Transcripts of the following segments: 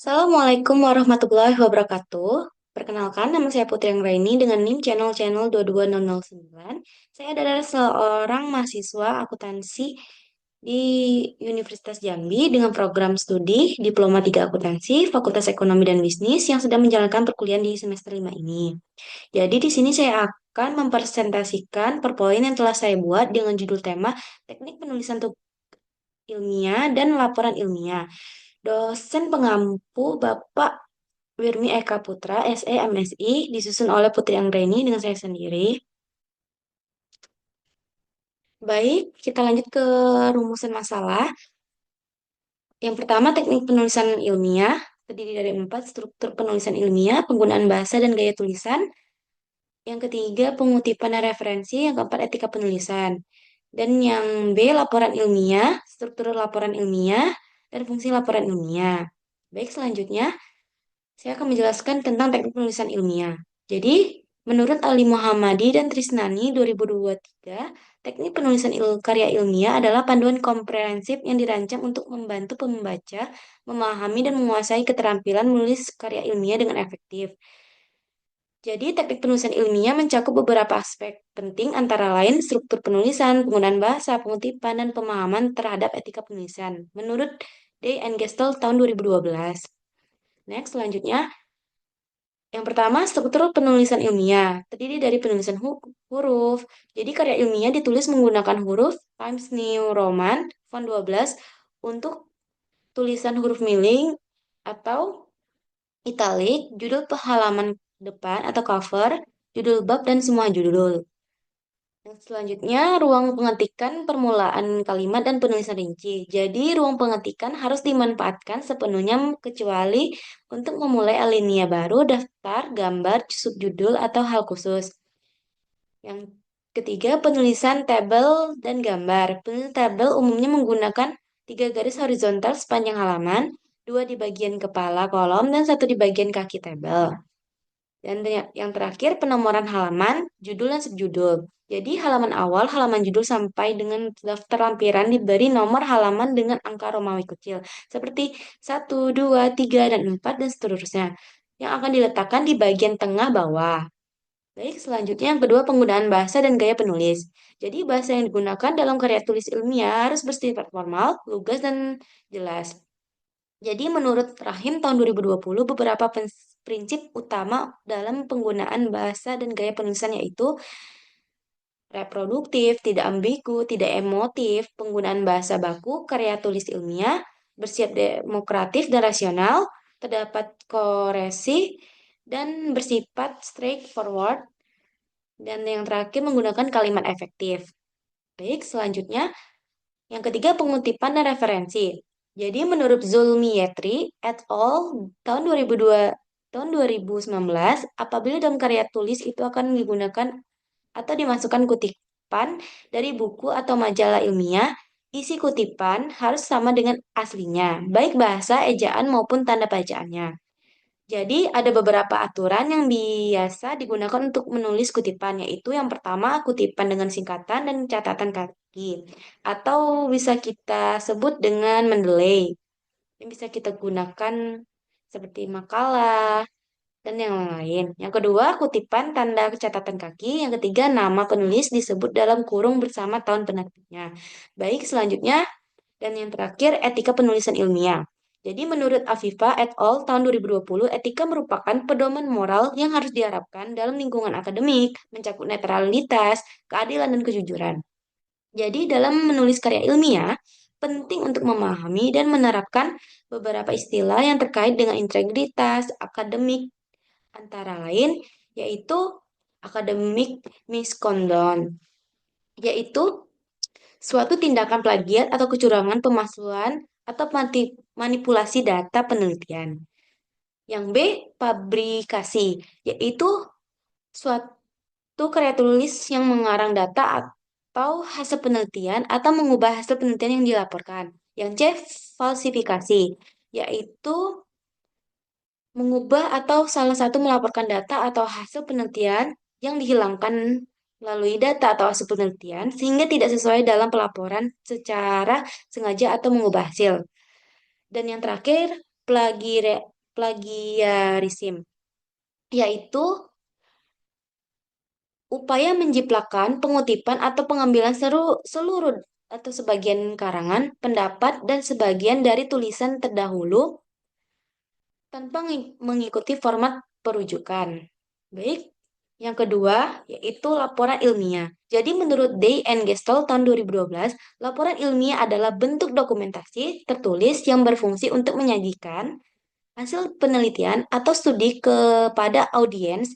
Assalamualaikum warahmatullahi wabarakatuh. Perkenalkan, nama saya Putri Anggraini dengan NIM channel 22009. Saya adalah seorang mahasiswa akuntansi di Universitas Jambi dengan program studi Diploma 3 Akuntansi, Fakultas Ekonomi dan Bisnis yang sedang menjalankan perkuliahan di semester 5 ini. Jadi di sini saya akan mempresentasikan perpoin yang telah saya buat dengan judul tema Teknik Penulisan Ilmiah dan Laporan Ilmiah. Dosen pengampu Bapak Wirmi Eka Putra, SE MSI, disusun oleh Putri Anggreni dengan saya sendiri. Baik, kita lanjut ke rumusan masalah. Yang pertama, teknik penulisan ilmiah, terdiri dari 4, struktur penulisan ilmiah, penggunaan bahasa dan gaya tulisan. Yang ketiga, pengutipan dan referensi. Yang keempat, etika penulisan. Dan yang B, laporan ilmiah, struktur laporan ilmiah, dan fungsi laporan ilmiah. Baik, selanjutnya. Saya akan menjelaskan tentang teknik penulisan ilmiah. Jadi, menurut Ali Muhammadi dan Trisnani 2023, teknik penulisan karya ilmiah adalah panduan komprehensif yang dirancang untuk membantu pembaca memahami dan menguasai keterampilan menulis karya ilmiah dengan efektif. Jadi, teknik penulisan ilmiah mencakup beberapa aspek penting antara lain struktur penulisan, penggunaan bahasa, pengutipan, dan pemahaman terhadap etika penulisan. Menurut Day and Gestel tahun 2012. Next, selanjutnya, yang pertama, struktur penulisan ilmiah terdiri dari penulisan huruf. Jadi karya ilmiah ditulis menggunakan huruf Times New Roman font 12 untuk tulisan huruf miling atau italik, judul halaman depan atau cover, judul bab dan semua judul. Yang selanjutnya, ruang pengetikan permulaan kalimat dan penulisan rinci. Jadi, ruang pengetikan harus dimanfaatkan sepenuhnya kecuali untuk memulai alinea baru, daftar, gambar, subjudul, atau hal khusus. Yang ketiga, penulisan tabel dan gambar. Penulisan tabel umumnya menggunakan 3 garis horizontal sepanjang halaman, 2 di bagian kepala kolom, dan 1 di bagian kaki tabel. Dan yang terakhir, penomoran halaman, judul dan subjudul. Jadi halaman awal, halaman judul sampai dengan daftar lampiran diberi nomor halaman dengan angka Romawi kecil. Seperti 1, 2, 3, dan 4, dan seterusnya. Yang akan diletakkan di bagian tengah bawah. Baik, selanjutnya yang kedua, penggunaan bahasa dan gaya penulis. Jadi bahasa yang digunakan dalam karya tulis ilmiah harus bersifat formal, lugas, dan jelas. Jadi menurut Rahim tahun 2020, beberapa prinsip utama dalam penggunaan bahasa dan gaya penulisan yaitu reproduktif, tidak ambigu, tidak emotif, penggunaan bahasa baku, karya tulis ilmiah, bersifat demokratif dan rasional, terdapat koresi, dan bersifat straightforward, dan yang terakhir menggunakan kalimat efektif. Baik, selanjutnya yang ketiga, pengutipan dan referensi. Jadi menurut Zulmi Yetri et al. tahun 2019, apabila dalam karya tulis itu akan digunakan atau dimasukkan kutipan dari buku atau majalah ilmiah, isi kutipan harus sama dengan aslinya, baik bahasa, ejaan maupun tanda bacaannya. Jadi ada beberapa aturan yang biasa digunakan untuk menulis kutipan, yaitu yang pertama kutipan dengan singkatan dan catatan kaki, atau bisa kita sebut dengan mendeley, yang bisa kita gunakan seperti makalah dan yang lain. Yang kedua, kutipan tanda catatan kaki. Yang ketiga, nama penulis disebut dalam kurung bersama tahun penerbitnya. Baik, selanjutnya dan yang terakhir, etika penulisan ilmiah. Jadi menurut Afifa et al. Tahun 2020, etika merupakan pedoman moral yang harus diharapkan dalam lingkungan akademik, mencakup netralitas, keadilan, dan kejujuran. Jadi dalam menulis karya ilmiah, penting untuk memahami dan menerapkan beberapa istilah yang terkait dengan integritas akademik, antara lain yaitu akademik misconduct, yaitu suatu tindakan plagiat atau kecurangan pemalsuan atau manipulasi data penelitian. Yang B, fabrikasi, yaitu suatu karya tulis yang mengarang data atau hasil penelitian atau mengubah hasil penelitian yang dilaporkan. Yang C, falsifikasi, yaitu mengubah atau salah satu melaporkan data atau hasil penelitian yang dihilangkan melalui data atau hasil penelitian sehingga tidak sesuai dalam pelaporan secara sengaja atau mengubah hasil. Dan yang terakhir, plagiarism, yaitu upaya menjiplakan, pengutipan, atau pengambilan seluruh atau sebagian karangan, pendapat, dan sebagian dari tulisan terdahulu tanpa mengikuti format perujukan. Baik, yang kedua yaitu laporan ilmiah. Jadi menurut Day and Gestalt tahun 2012, laporan ilmiah adalah bentuk dokumentasi tertulis yang berfungsi untuk menyajikan hasil penelitian atau studi kepada audiens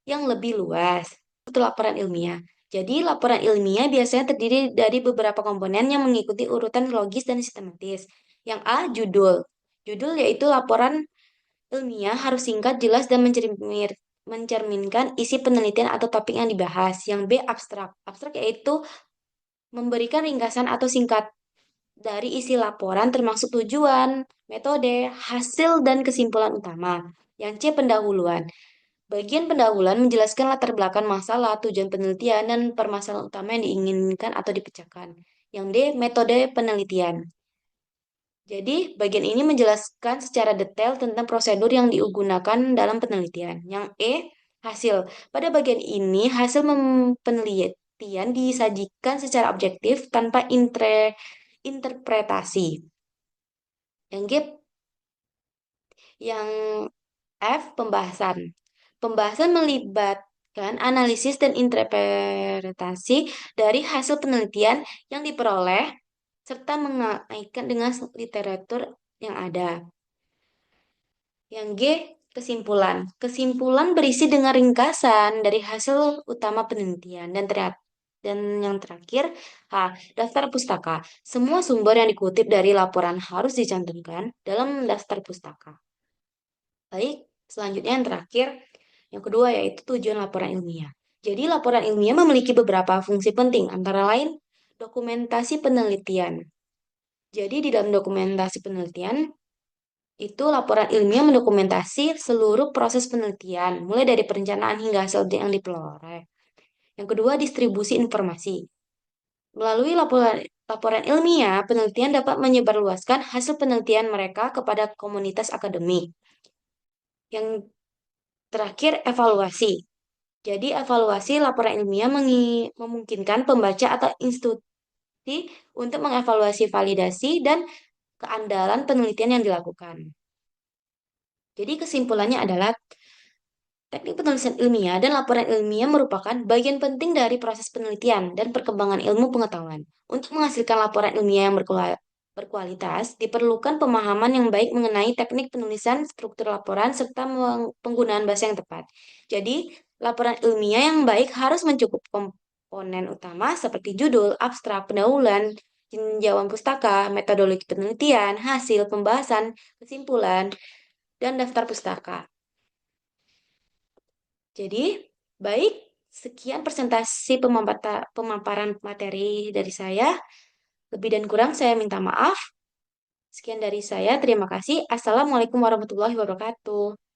yang lebih luas. Itu laporan ilmiah. Jadi laporan ilmiah biasanya terdiri dari beberapa komponen yang mengikuti urutan logis dan sistematis. Yang A, judul. Judul yaitu laporan ilmiah harus singkat, jelas, dan mencerminkan isi penelitian atau topik yang dibahas. Yang B, abstrak. Abstrak yaitu memberikan ringkasan atau singkat dari isi laporan termasuk tujuan, metode, hasil, dan kesimpulan utama. Yang C, pendahuluan. Bagian pendahuluan menjelaskan latar belakang masalah, tujuan penelitian, dan permasalahan utama yang diinginkan atau dipecahkan. Yang D, metode penelitian. Jadi, bagian ini menjelaskan secara detail tentang prosedur yang digunakan dalam penelitian. Yang E, hasil. Pada bagian ini, hasil penelitian disajikan secara objektif tanpa interpretasi. Yang G, yang F, pembahasan. Pembahasan melibatkan analisis dan interpretasi dari hasil penelitian yang diperoleh serta mengaitkan dengan literatur yang ada. Yang G, kesimpulan. Kesimpulan berisi dengan ringkasan dari hasil utama penelitian dan yang terakhir, H, daftar pustaka. Semua sumber yang dikutip dari laporan harus dicantumkan dalam daftar pustaka. Baik, selanjutnya yang terakhir, yang kedua yaitu tujuan laporan ilmiah. Jadi laporan ilmiah memiliki beberapa fungsi penting, antara lain dokumentasi penelitian. Jadi di dalam dokumentasi penelitian, itu laporan ilmiah mendokumentasi seluruh proses penelitian, mulai dari perencanaan hingga hasil yang diperoleh. Yang kedua, distribusi informasi. Melalui laporan ilmiah, penelitian dapat menyebarluaskan hasil penelitian mereka kepada komunitas akademik. Yang terakhir, evaluasi. Jadi, evaluasi laporan ilmiah memungkinkan pembaca atau institusi untuk mengevaluasi validasi dan keandalan penelitian yang dilakukan. Jadi, kesimpulannya adalah teknik penulisan ilmiah dan laporan ilmiah merupakan bagian penting dari proses penelitian dan perkembangan ilmu pengetahuan. Untuk menghasilkan laporan ilmiah yang berkualitas, diperlukan pemahaman yang baik mengenai teknik penulisan, struktur laporan, serta penggunaan bahasa yang tepat. Jadi, laporan ilmiah yang baik harus mencukup komponen utama seperti judul, abstrak, pendahuluan, tinjauan pustaka, metodologi penelitian, hasil pembahasan, kesimpulan, dan daftar pustaka. Jadi, baik, sekian presentasi pemaparan materi dari saya. Lebih dan kurang saya minta maaf. Sekian dari saya, terima kasih. Assalamualaikum warahmatullahi wabarakatuh.